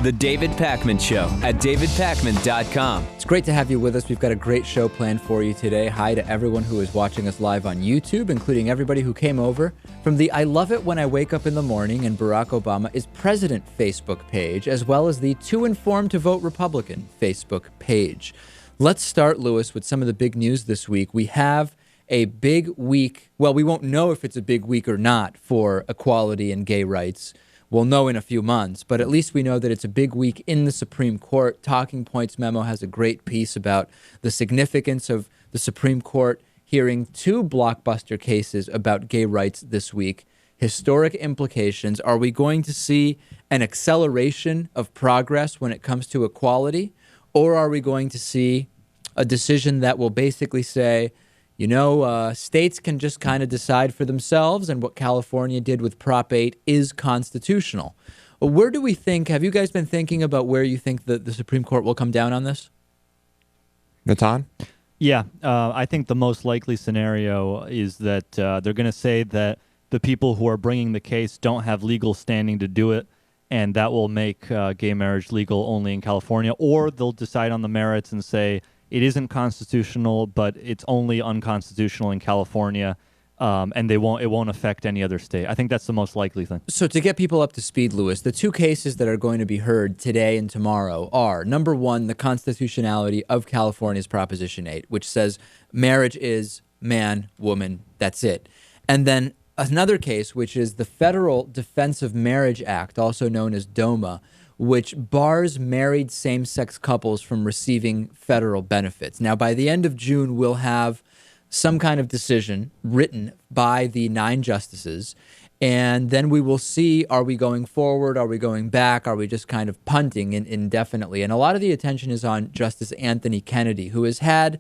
The David Pakman Show at davidpakman.com. It's great to have you with us. We've got a great show planned for you today. Hi to everyone who is watching us live on YouTube, including everybody who came over from the I Love It When I Wake Up in the Morning and Barack Obama is President Facebook page, as well as the Too Informed to Vote Republican Facebook page. Let's start, Lewis, with some of the big news this week. We have a big week. Well, we won't know if it's a big week or not for equality and gay rights. We'll know in a few months, but at least we know that it's a big week in the Supreme Court. Talking Points Memo has a great piece about the significance of the Supreme Court hearing two blockbuster cases about gay rights this week. Historic implications. Are we going to see an acceleration of progress when it comes to equality, or are we going to see a decision that will basically say, you know, states can just kind of decide for themselves, and what California did with Prop 8 is constitutional? Where do we think, have you guys been thinking about where you think the Supreme Court will come down on this? Natan? Yeah, I think the most likely scenario is that they're going to say that the people who are bringing the case don't have legal standing to do it, and that will make gay marriage legal only in California, or they'll decide on the merits and say, it isn't constitutional, but it's only unconstitutional in California, and it won't affect any other state. I think that's the most likely thing. So to get people up to speed, Lewis, the two cases that are going to be heard today and tomorrow are, number one, the constitutionality of California's Proposition 8, which says marriage is man, woman, that's it. And then another case, which is the Federal Defense of Marriage Act, also known as DOMA, which bars married same-sex couples from receiving federal benefits. Now, by the end of June, we'll have some kind of decision written by the 9 justices, and then we will see, are we going forward, are we going back, are we just kind of punting indefinitely? And a lot of the attention is on Justice Anthony Kennedy, who has had,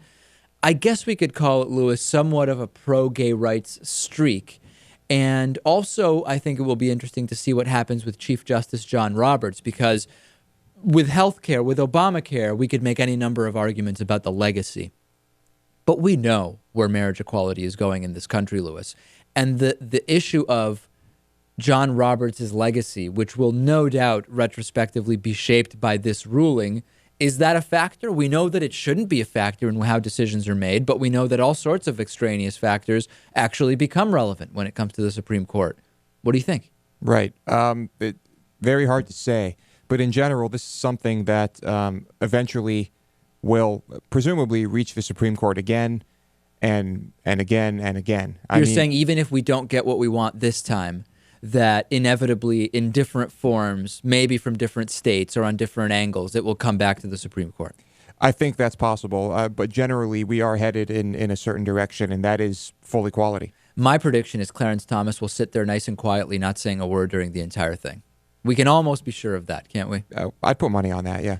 I guess we could call it, Lewis, somewhat of a pro-gay rights streak. And also, I think it will be interesting to see what happens with Chief Justice John Roberts, because with healthcare, with Obamacare, we could make any number of arguments about the legacy. But we know where marriage equality is going in this country, Lewis. And the issue of John Roberts' legacy, which will no doubt retrospectively be shaped by this ruling, is that a factor? We know that it shouldn't be a factor in how decisions are made, but we know that all sorts of extraneous factors actually become relevant when it comes to the Supreme Court. What do you think? Right. Very hard to say. But in general, this is something that eventually will presumably reach the Supreme Court again and again and again. You're saying even if we don't get what we want this time, that inevitably in different forms, maybe from different states or on different angles, it will come back to the Supreme Court? I think that's possible, but generally we are headed in a certain direction, and that is full equality. My prediction is Clarence Thomas will sit there nice and quietly, not saying a word during the entire thing. We can almost be sure of that, can't we? I'd put money on that, yeah.